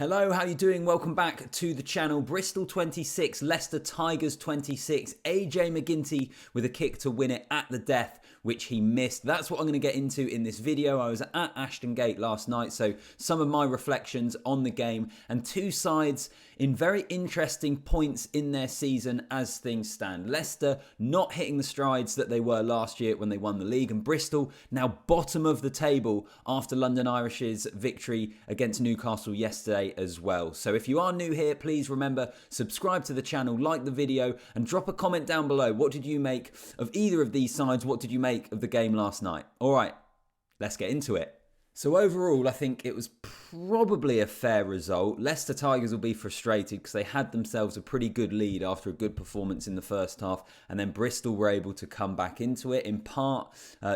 Hello, how you doing? Welcome back to the channel. Bristol 26, Leicester Tigers 26. AJ MacGinty with a kick to win it at the death, which he missed. That's what I'm going to get into in this video. I was at Ashton Gate last night, so some of my reflections on the game and two sides in very interesting points in their season as things stand. Leicester not hitting the strides that they were last year when they won the league, and Bristol now bottom of the table after London Irish's victory against Newcastle yesterday as well. So if you are new here, please remember, subscribe to the channel, like the video, and drop a comment down below. What did you make of either of these sides? What did you make of the game last night? All right, let's get into it. So overall, I think it was probably a fair result. Leicester Tigers will be frustrated because they had themselves a pretty good lead after a good performance in the first half, and then Bristol were able to come back into it, in part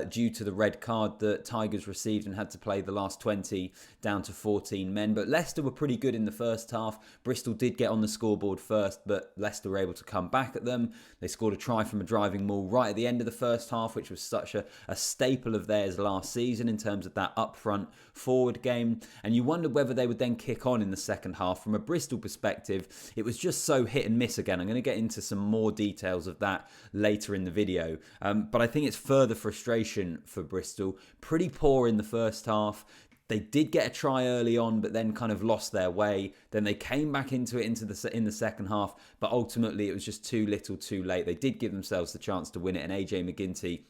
due to the red card that Tigers received and had to play the last 20 down to 14 men. But Leicester were pretty good in the first half. Bristol did get on the scoreboard first, but Leicester were able to come back at them. They scored a try from a driving maul right at the end of the first half, which was such a staple of theirs last season in terms of that upfront forward game, and you wondered whether they would then kick on in the second half. From a Bristol perspective, it was just so hit and miss again. I'm going to get into some more details of that later in the video, but I think it's further frustration for Bristol. Pretty poor in the first half. They did get a try early on, but then kind of lost their way. Then they came back into it in the second half, but ultimately it was just too little too late. They did give themselves the chance to win it, and AJ MacGinty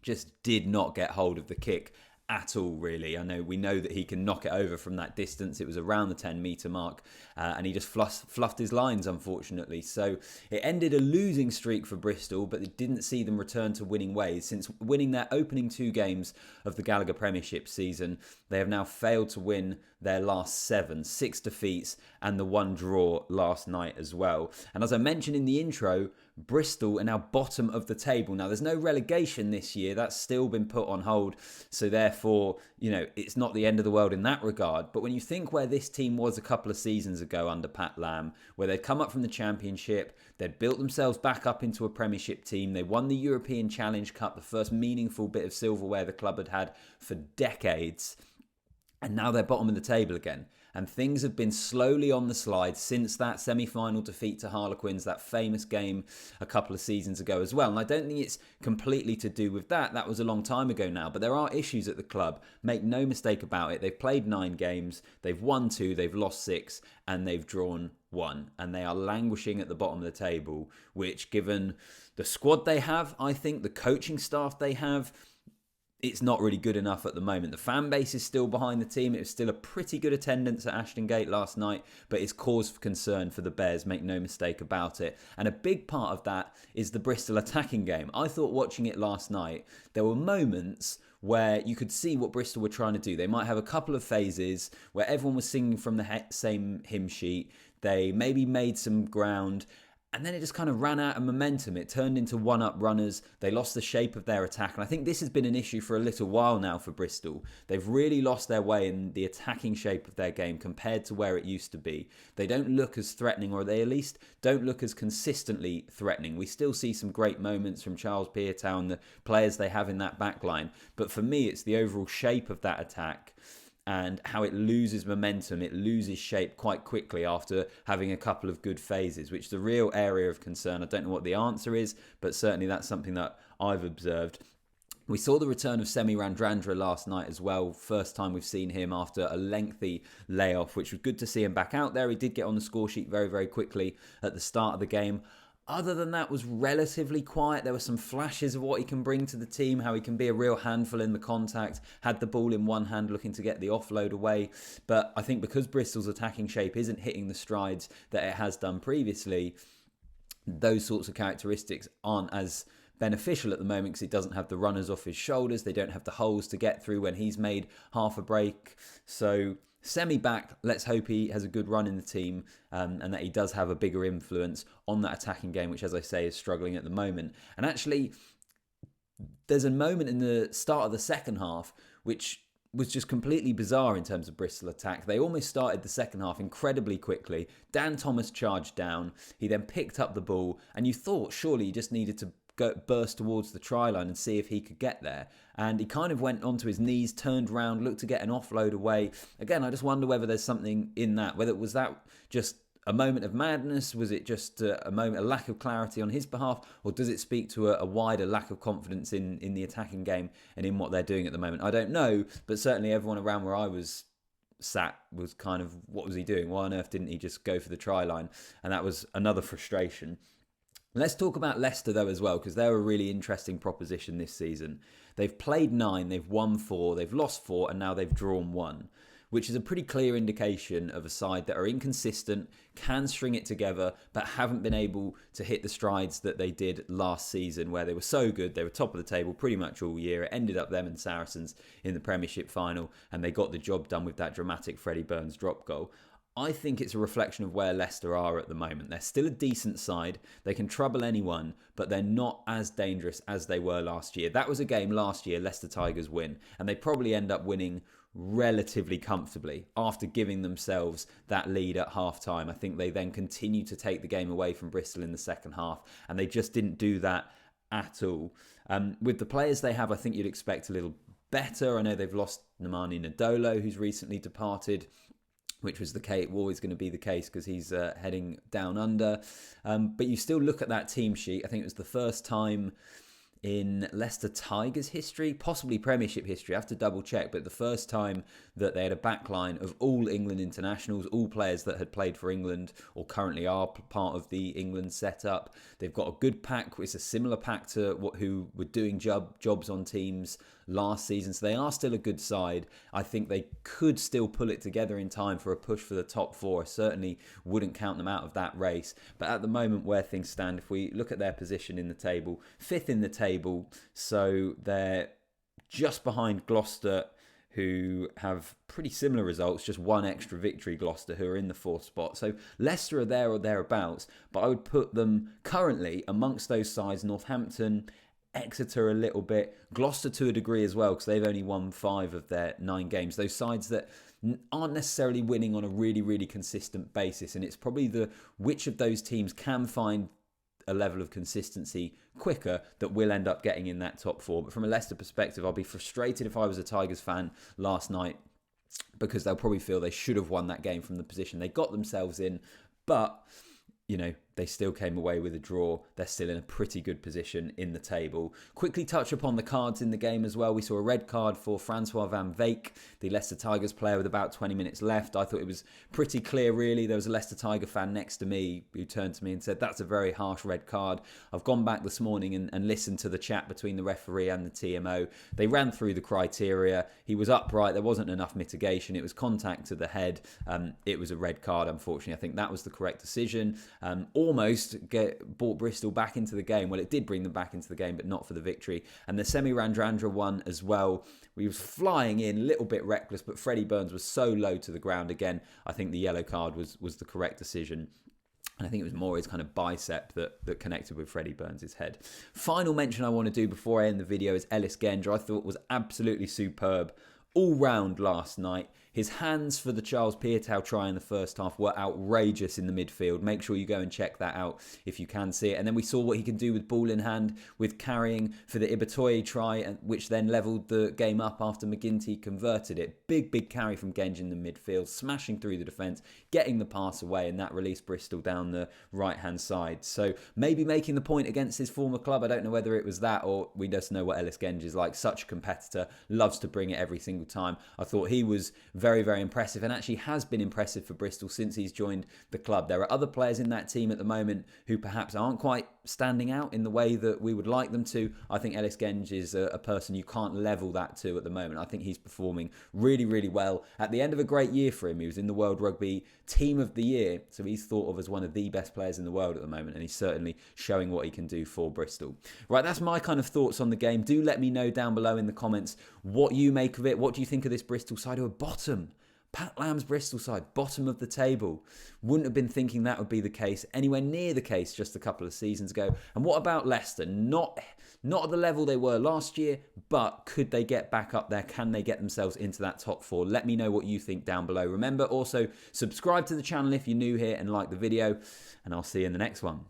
just did not get hold of the kick at all, really. We know that he can knock it over from that distance. It was around the 10-metre mark, and he just fluffed his lines, unfortunately. So it ended a losing streak for Bristol, but it didn't see them return to winning ways. Since winning their opening two games of the Gallagher Premiership season, they have now failed to win their last 7, 6 defeats, and the 1 draw last night as well. And as I mentioned in the intro, Bristol are now bottom of the table. Now, there's no relegation this year. That's still been put on hold. So therefore, it's not the end of the world in that regard. But when you think where this team was a couple of seasons ago under Pat Lam, where they'd come up from the Championship, they'd built themselves back up into a Premiership team. They won the European Challenge Cup, the first meaningful bit of silverware the club had had for decades. And now they're bottom of the table again. And things have been slowly on the slide since that semi-final defeat to Harlequins, that famous game a couple of seasons ago as well. And I don't think it's completely to do with that. That was a long time ago now. But there are issues at the club. Make no mistake about it. They've played 9 games. They've won 2. They've lost 6. And they've drawn 1. And they are languishing at the bottom of the table, which, given the squad they have, I think, the coaching staff they have, it's not really good enough at the moment. The fan base is still behind the team. It was still a pretty good attendance at Ashton Gate last night, but it's cause for concern for the Bears, make no mistake about it. And a big part of that is the Bristol attacking game. I thought watching it last night, there were moments where you could see what Bristol were trying to do. They might have a couple of phases where everyone was singing from the same hymn sheet. They maybe made some ground, and then it just kind of ran out of momentum. It turned into one-up runners. They lost the shape of their attack. And I think this has been an issue for a little while now for Bristol. They've really lost their way in the attacking shape of their game compared to where it used to be. They don't look as threatening, or they at least don't look as consistently threatening. We still see some great moments from Charles Piutau and the players they have in that back line. But for me, it's the overall shape of that attack and how it loses momentum, it loses shape quite quickly after having a couple of good phases, which is the real area of concern. I don't know what the answer is, but certainly that's something that I've observed. We saw the return of Semi Radradra last night as well. First time we've seen him after a lengthy layoff, which was good to see him back out there. He did get on the score sheet very, very quickly at the start of the game. Other than that, was relatively quiet. There were some flashes of what he can bring to the team, how he can be a real handful in the contact, had the ball in one hand looking to get the offload away. But I think because Bristol's attacking shape isn't hitting the strides that it has done previously, those sorts of characteristics aren't as beneficial at the moment because he doesn't have the runners off his shoulders. They don't have the holes to get through when he's made half a break. So Semi back, let's hope he has a good run in the team and that he does have a bigger influence on that attacking game, which, as I say, is struggling at the moment. And actually, there's a moment in the start of the second half which was just completely bizarre in terms of Bristol attack. They almost started the second half incredibly quickly. Dan Thomas charged down. He then picked up the ball, and you thought surely he just needed to burst towards the try line and see if he could get there. And he kind of went onto his knees, turned around, looked to get an offload away. Again, I just wonder whether there's something in that. Whether it was that just a moment of madness? Was it just a lack of clarity on his behalf? Or does it speak to a wider lack of confidence in the attacking game and in what they're doing at the moment? I don't know, but certainly everyone around where I was sat was kind of, what was he doing? Why on earth didn't he just go for the try line? And that was another frustration. Let's talk about Leicester though as well, because they're a really interesting proposition this season. They've played 9, they've won 4, they've lost 4, and now they've drawn 1, which is a pretty clear indication of a side that are inconsistent, can string it together, but haven't been able to hit the strides that they did last season, where they were so good. They were top of the table pretty much all year. It ended up them and Saracens in the Premiership final, and they got the job done with that dramatic Freddie Burns drop goal. I think it's a reflection of where Leicester are at the moment. They're still a decent side. They can trouble anyone, but they're not as dangerous as they were last year. That was a game last year, Leicester Tigers win, and they probably end up winning relatively comfortably after giving themselves that lead at half-time. I think they then continue to take the game away from Bristol in the second half, and they just didn't do that at all. With the players they have, I think you'd expect a little better. I know they've lost Nemani Nadolo, who's recently departed, which was always going to be the case because he's heading down under. But you still look at that team sheet. I think it was the first time in Leicester Tigers history, possibly Premiership history, I have to double check, but the first time that they had a backline of all England internationals, all players that had played for England or currently are part of the England setup. They've got a good pack. It's a similar pack to who were doing jobs on teams last season, so they are still a good side. I think they could still pull it together in time for a push for the top 4. I certainly wouldn't count them out of that race, but at the moment where things stand, if we look at their position in the table, 5th in the table, so they're just behind Gloucester, who have pretty similar results, just 1 extra victory, Gloucester, who are in the 4th spot. So Leicester are there or thereabouts, but I would put them currently amongst those sides, Northampton, Exeter a little bit, Gloucester to a degree as well, because they've only won 5 of their 9 games. Those sides that aren't necessarily winning on a really, really consistent basis. And it's probably which of those teams can find a level of consistency quicker that will end up getting in that top 4. But from a Leicester perspective, I'll be frustrated if I was a Tigers fan last night, because they'll probably feel they should have won that game from the position they got themselves in. But you know, they still came away with a draw. They're still in a pretty good position in the table. Quickly touch upon the cards in the game as well. We saw a red card for Francois van Veek, the Leicester Tigers player, with about 20 minutes left. I thought it was pretty clear, really. There was a Leicester Tiger fan next to me who turned to me and said, that's a very harsh red card. I've gone back this morning and listened to the chat between the referee and the TMO. They ran through the criteria. He was upright. There wasn't enough mitigation. It was contact to the head. It was a red card, unfortunately. I think that was the correct decision. Almost brought Bristol back into the game. Well, it did bring them back into the game, but not for the victory. And the Semi Randrandra one as well. We was flying in, a little bit reckless, but Freddie Burns was so low to the ground again. I think the yellow card was the correct decision. And I think it was more his kind of bicep that connected with Freddie Burns' head. Final mention I want to do before I end the video is Ellis Genge. I thought was absolutely superb all round last night. His hands for the Charles Piutau try in the first half were outrageous in the midfield. Make sure you go and check that out if you can see it. And then we saw what he can do with ball in hand, with carrying for the Ibitoye try, which then levelled the game up after MacGinty converted it. Big carry from Genge in the midfield, smashing through the defence, getting the pass away, and that released Bristol down the right-hand side. So maybe making the point against his former club. I don't know whether it was that or we just know what Ellis Genge is like. Such a competitor, loves to bring it every single time. I thought he was very impressive, and actually has been impressive for Bristol since he's joined the club. There are other players in that team at the moment who perhaps aren't quite standing out in the way that we would like them to. I think Ellis Genge is a person you can't level that to at the moment. I think he's performing really well. At the end of a great year for him, he was in the World Rugby Team of the Year, so he's thought of as one of the best players in the world at the moment, and he's certainly showing what he can do for Bristol. Right, that's my kind of thoughts on the game. Do let me know down below in the comments what you make of it. What do you think of this Bristol side who are bottom? Pat Lamb's Bristol side, bottom of the table. Wouldn't have been thinking that would be the case, anywhere near the case just a couple of seasons ago. And what about Leicester? Not at the level they were last year, but could they get back up there? Can they get themselves into that top 4? Let me know what you think down below. Remember, also, subscribe to the channel if you're new here and like the video, and I'll see you in the next one.